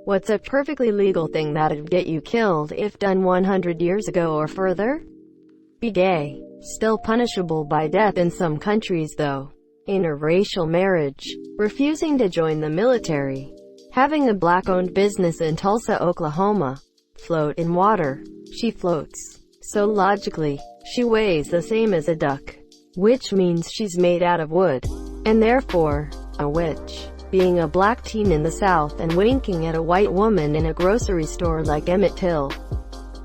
What's a perfectly legal thing that'd get you killed if done 100 years ago or further? Be gay. Still punishable by death in some countries though. Interracial marriage. Refusing to join the military. Having a black-owned business in Tulsa, Oklahoma. Float in water. She floats. So logically, she weighs the same as a duck. Which means she's made out of wood. And therefore, a witch. Being a black teen in the South and winking at a white woman in a grocery store like Emmett Till.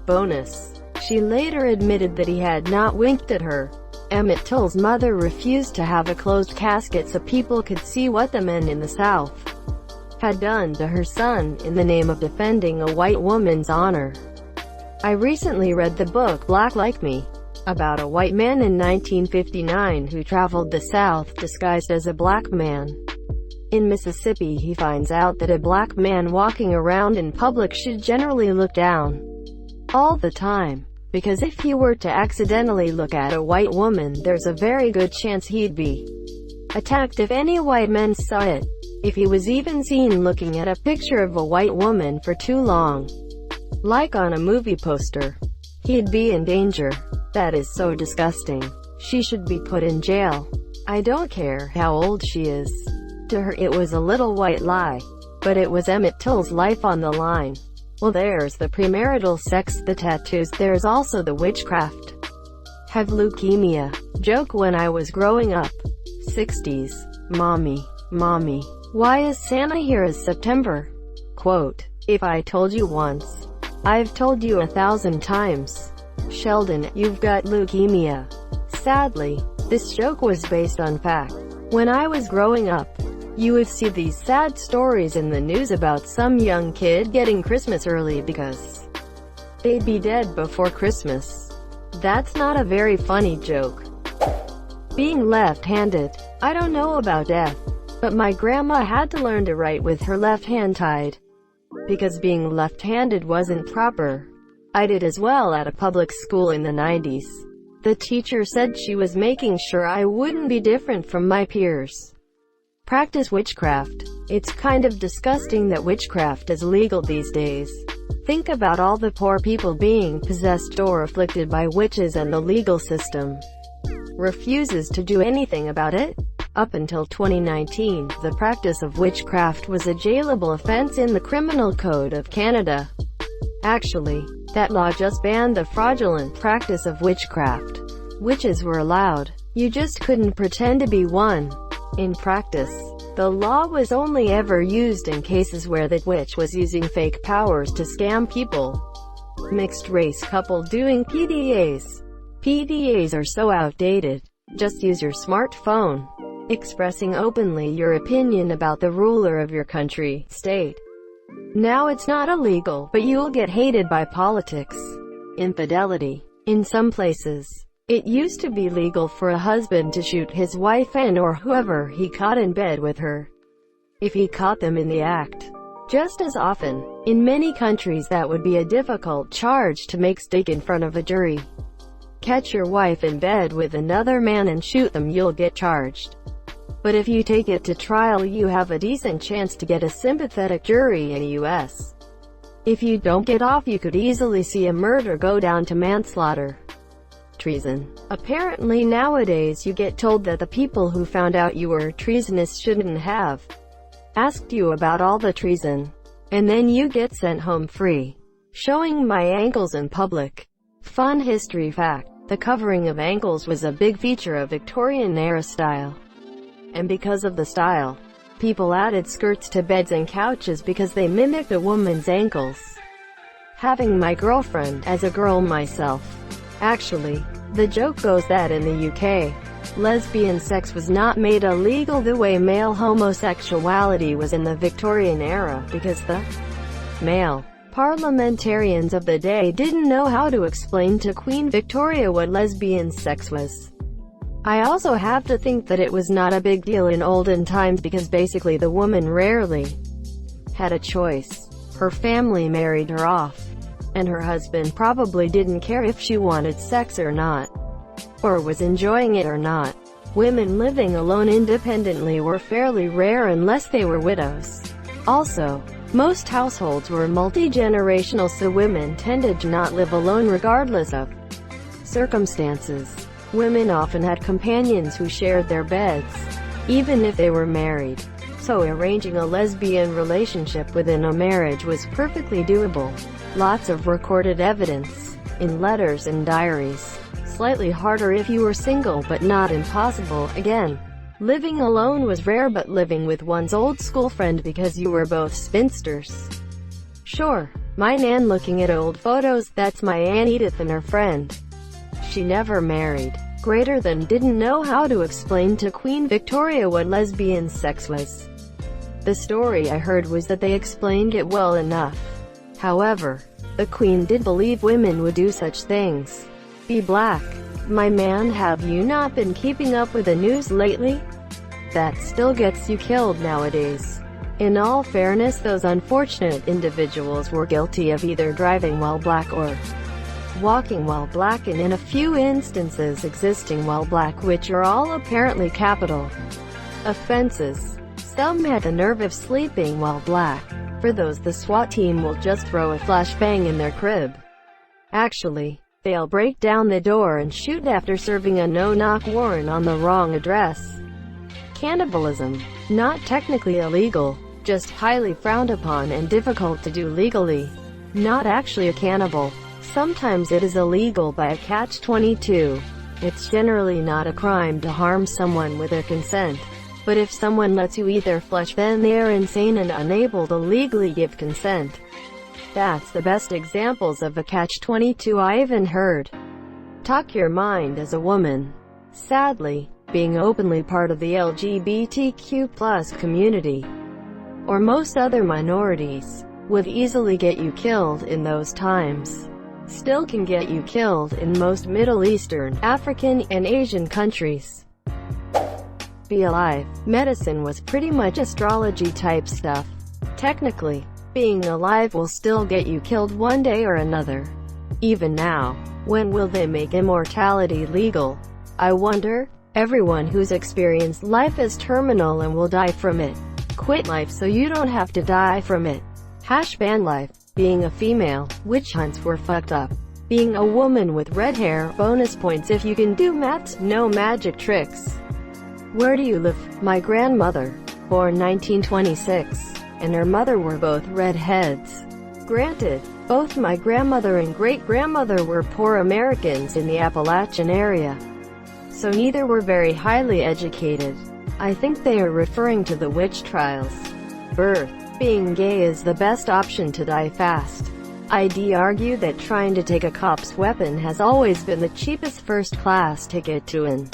Bonus. She later admitted that he had not winked at her. Emmett Till's mother refused to have a closed casket so people could see what the men in the South had done to her son in the name of defending a white woman's honor. I recently read the book Black Like Me, about a white man in 1959 who traveled the South disguised as a black man. In Mississippi, he finds out that a black man walking around in public should generally look down all the time, because if he were to accidentally look at a white woman, there's a very good chance he'd be attacked if any white men saw it. If he was even seen looking at a picture of a white woman for too long, like on a movie poster, he'd be in danger. That is so disgusting. She should be put in jail. I don't care how old she is. To her it was a little white lie, but it was Emmett Till's life on the line. Well, there's the premarital sex, the tattoos, there's also the witchcraft. Have leukemia. Joke when I was growing up. 60s. Mommy, why is Santa here as September? Quote, if I told you once, I've told you 1,000 times. Sheldon, you've got leukemia. Sadly, this joke was based on fact. When I was growing up, you would see these sad stories in the news about some young kid getting Christmas early because they'd be dead before Christmas. That's not a very funny joke. Being left-handed. I don't know about death, but my grandma had to learn to write with her left hand tied, because being left-handed wasn't proper. I did as well at a public school in the 90s. The teacher said she was making sure I wouldn't be different from my peers. Practice witchcraft. It's kind of disgusting that witchcraft is legal these days. Think about all the poor people being possessed or afflicted by witches and the legal system refuses to do anything about it. Up until 2019, the practice of witchcraft was a jailable offense in the Criminal Code of Canada. Actually, that law just banned the fraudulent practice of witchcraft. Witches were allowed. You just couldn't pretend to be one. In practice, the law was only ever used in cases where the witch was using fake powers to scam people. Mixed-race couple doing PDAs. PDAs are so outdated. Just use your smartphone. Expressing openly your opinion about the ruler of your country, state. Now it's not illegal, but you'll get hated by politics. Infidelity. In some places, it used to be legal for a husband to shoot his wife and/or whoever he caught in bed with her, if he caught them in the act. Just as often, in many countries that would be a difficult charge to make stick in front of a jury. Catch your wife in bed with another man and shoot them, you'll get charged. But if you take it to trial, you have a decent chance to get a sympathetic jury in the US. If you don't get off, you could easily see a murder go down to manslaughter. Treason. Apparently nowadays you get told that the people who found out you were treasonous shouldn't have asked you about all the treason, and then you get sent home free. Showing my ankles in public. Fun history fact. The covering of ankles was a big feature of Victorian-era style. And because of the style, people added skirts to beds and couches because they mimicked a woman's ankles. Having my girlfriend as a girl myself. Actually, the joke goes that in the UK, lesbian sex was not made illegal the way male homosexuality was in the Victorian era, because the male parliamentarians of the day didn't know how to explain to Queen Victoria what lesbian sex was. I also have to think that it was not a big deal in olden times because basically the woman rarely had a choice. Her family married her off, and her husband probably didn't care if she wanted sex or not, or was enjoying it or not. Women living alone independently were fairly rare unless they were widows. Also, Most households were multi-generational, so women tended to not live alone regardless of circumstances. Women often had companions who shared their beds, even if they were married. So arranging a lesbian relationship within a marriage was perfectly doable. Lots of recorded evidence, in letters and diaries. Slightly harder if you were single, but not impossible. Again, living alone was rare, but living with one's old school friend because you were both spinsters. Sure, my nan looking at old photos, that's my Aunt Edith and her friend. She never married. Greater than didn't know how to explain to Queen Victoria what lesbian sex was. The story I heard was that they explained it well enough. However, the Queen did believe women would do such things. Be black. My man, have you not been keeping up with the news lately? That still gets you killed nowadays. In all fairness, those unfortunate individuals were guilty of either driving while black or walking while black, and in a few instances existing while black, which are all apparently capital offenses. Some had the nerve of sleeping while black. For those, the SWAT team will just throw a flashbang in their crib. Actually, they'll break down the door and shoot after serving a no-knock warrant on the wrong address. Cannibalism. Not technically illegal, just highly frowned upon and difficult to do legally. Not actually a cannibal. Sometimes it is illegal by a catch-22. It's generally not a crime to harm someone with their consent. But if someone lets you eat their flesh, then they are insane and unable to legally give consent. That's the best examples of a catch-22 I even heard. Talk your mind as a woman. Sadly, being openly part of the LGBTQ+ community, or most other minorities, would easily get you killed in those times. Still can get you killed in most Middle Eastern, African, and Asian countries. Be alive. Medicine was pretty much astrology type stuff. Technically, being alive will still get you killed one day or another. Even now, when will they make immortality legal? I wonder. Everyone who's experienced life is terminal and will die from it. Quit life so you don't have to die from it. #ban life. Being a female, witch hunts were fucked up. Being a woman with red hair, bonus points if you can do maths, no magic tricks. Where do you live? My grandmother, born 1926, and her mother were both redheads. Granted, both my grandmother and great-grandmother were poor Americans in the Appalachian area, so neither were very highly educated. I think they are referring to the witch trials. Birth. Being gay is the best option to die fast. I'd argue that trying to take a cop's weapon has always been the cheapest first-class ticket to an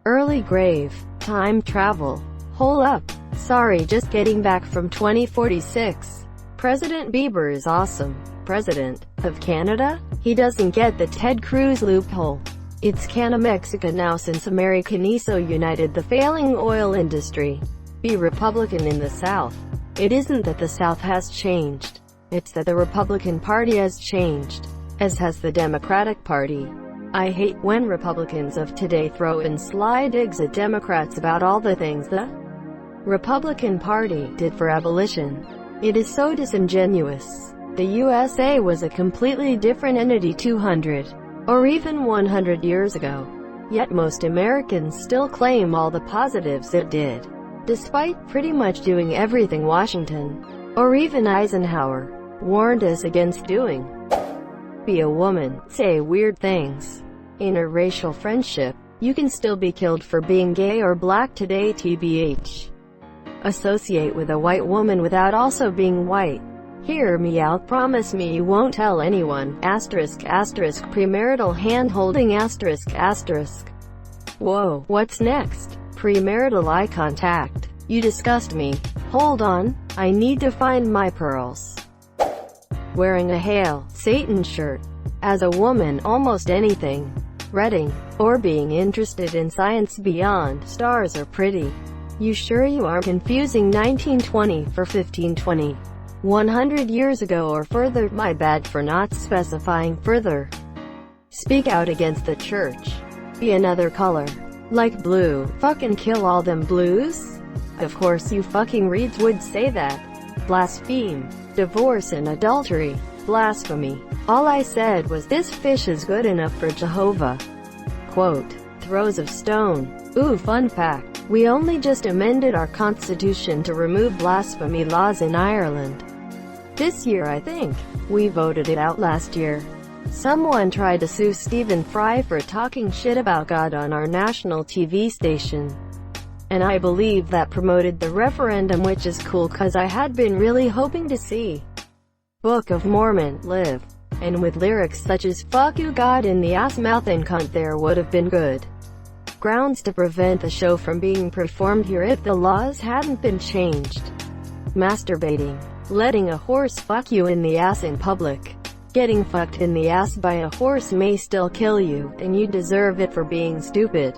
early grave. Time travel. Hold up. Sorry, just getting back from 2046. President Bieber is awesome. President of Canada? He doesn't get the Ted Cruz loophole. It's Canna-Mexica now since Americaniso united the failing oil industry. Be Republican in the South. It isn't that the South has changed. It's that the Republican Party has changed, as has the Democratic Party. I hate when Republicans of today throw in sly digs at Democrats about all the things the Republican Party did for abolition. It is so disingenuous. The USA was a completely different entity 200, or even 100 years ago. Yet most Americans still claim all the positives it did, despite pretty much doing everything Washington, or even Eisenhower, warned us against doing. Be a woman, say weird things. Interracial friendship. You can still be killed for being gay or black today, tbh. Associate with a white woman without also being white. Hear me out, promise me you won't tell anyone, ***, premarital hand-holding, ***. Whoa, what's next? Premarital eye contact. You disgust me. Hold on, I need to find my pearls. Wearing a Hail Satan shirt. As a woman, almost anything. Reading, or being interested in science beyond stars are pretty. You sure you aren't confusing 1920 for 1520? 100 years ago or further? My bad for not specifying further. Speak out against the church. Be another color. Like blue. Fucking kill all them blues? Of course you fucking reads would say that. blaspheme, divorce and adultery, blasphemy. All I said was this fish is good enough for Jehovah. Quote, throws of stone. Ooh, fun fact. We only just amended our constitution to remove blasphemy laws in Ireland. This year I think. We voted it out last year. Someone tried to sue Stephen Fry for talking shit about God on our national TV station. And I believe that promoted the referendum, which is cool cause I had been really hoping to see Book of Mormon live. And with lyrics such as fuck you God in the ass mouth and cunt, there would have been good grounds to prevent the show from being performed here if the laws hadn't been changed. Masturbating, letting a horse fuck you in the ass in public. Getting fucked in the ass by a horse may still kill you, and you deserve it for being stupid.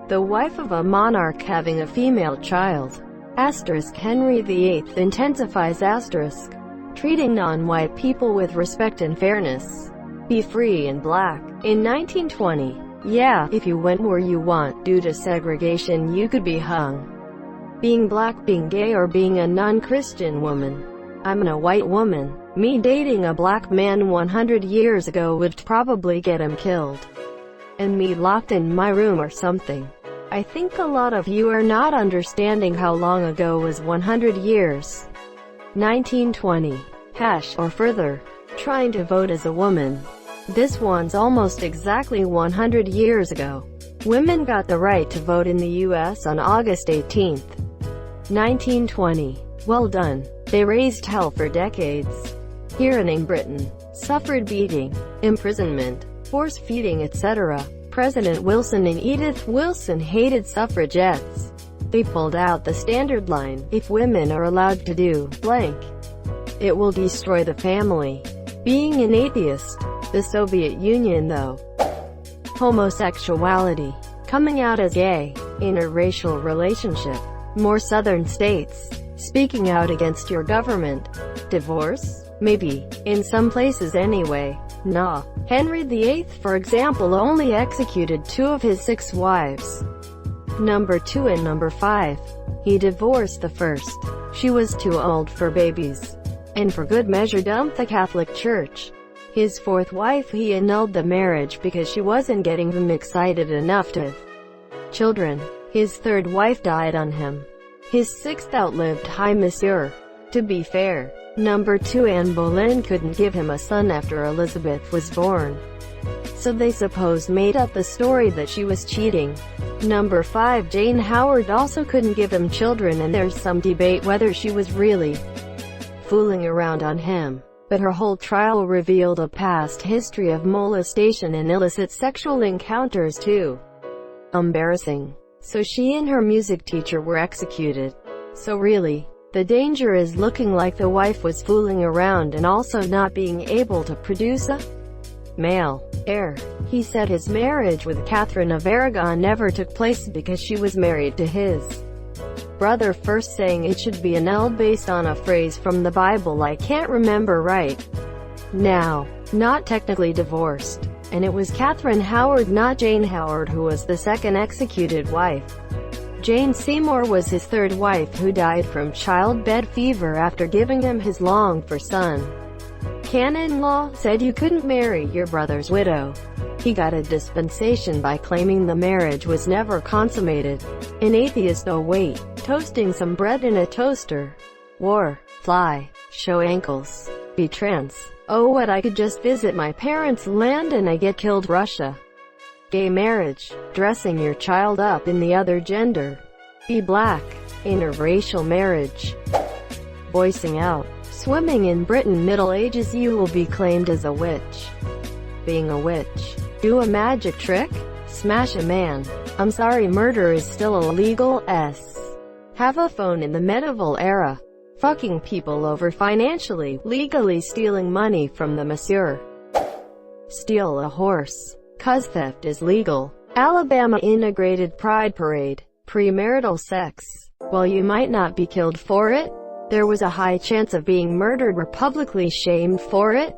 The wife of a monarch having a female child. Asterisk Henry VIII intensifies asterisk. Treating non-white people with respect and fairness. Be free and black. In 1920, yeah, if you went where you want, due to segregation you could be hung. Being black, being gay, or being a non-Christian woman. I'm a white woman. Me dating a black man 100 years ago would probably get him killed. And me locked in my room or something. I think a lot of you are not understanding how long ago was 100 years. 1920. Or further. Trying to vote as a woman. This one's almost exactly 100 years ago. Women got the right to vote in the US on August 18, 1920. Well done. They raised hell for decades. Here and in Britain, suffered beating, imprisonment, force-feeding, etc. President Wilson and Edith Wilson hated suffragettes. They pulled out the standard line, if women are allowed to do blank, it will destroy the family. Being an atheist. The Soviet Union though. Homosexuality. Coming out as gay. Interracial relationship. More southern states. Speaking out against your government. Divorce? Maybe. In some places anyway. Nah. Henry VIII, for example, only executed 2 of his 6 wives. Number 2 and number 5. He divorced the first. She was too old for babies. And for good measure dumped the Catholic Church. His 4th wife, he annulled the marriage because she wasn't getting him excited enough to have children. His 3rd wife died on him. His 6th outlived High Monsieur. To be fair, number 2 Anne Boleyn couldn't give him a son after Elizabeth was born. So they suppose made up the story that she was cheating. Number 5 Jane Howard also couldn't give him children, and there's some debate whether she was really fooling around on him. But her whole trial revealed a past history of molestation and illicit sexual encounters too. Embarrassing. So she and her music teacher were executed. So really, the danger is looking like the wife was fooling around and also not being able to produce a male heir. He said his marriage with Catherine of Aragon never took place because she was married to his brother first, saying it should be annulled based on a phrase from the Bible I can't remember right now. Not technically divorced. And it was Catherine Howard, not Jane Howard, who was the 2nd executed wife. Jane Seymour was his 3rd wife, who died from childbed fever after giving him his longed-for son. Canon law said you couldn't marry your brother's widow. He got a dispensation by claiming the marriage was never consummated. An atheist, oh wait, toasting some bread in a toaster. War, fly, show ankles, be trans. Oh what, I could just visit my parents' land and I get killed. Russia. Gay marriage, dressing your child up in the other gender. Be black, interracial marriage. Voicing out, swimming in Britain. Middle Ages, you will be claimed as a witch. Being a witch. Do a magic trick? Smash a man. I'm sorry, murder is still illegal. Have a phone in the medieval era. Fucking people over financially, legally stealing money from the monsieur. Steal a horse. Cause theft is legal. Alabama integrated pride parade. Premarital sex. While you might not be killed for it, there was a high chance of being murdered or publicly shamed for it.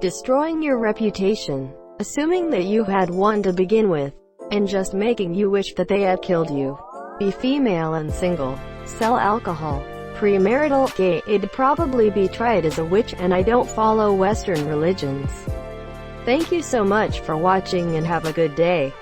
Destroying your reputation. Assuming that you had one to begin with, and just making you wish that they had killed you. Be female and single. Sell alcohol. premarital, gay, it'd probably be tried as a witch, and I don't follow Western religions. Thank you so much for watching and have a good day.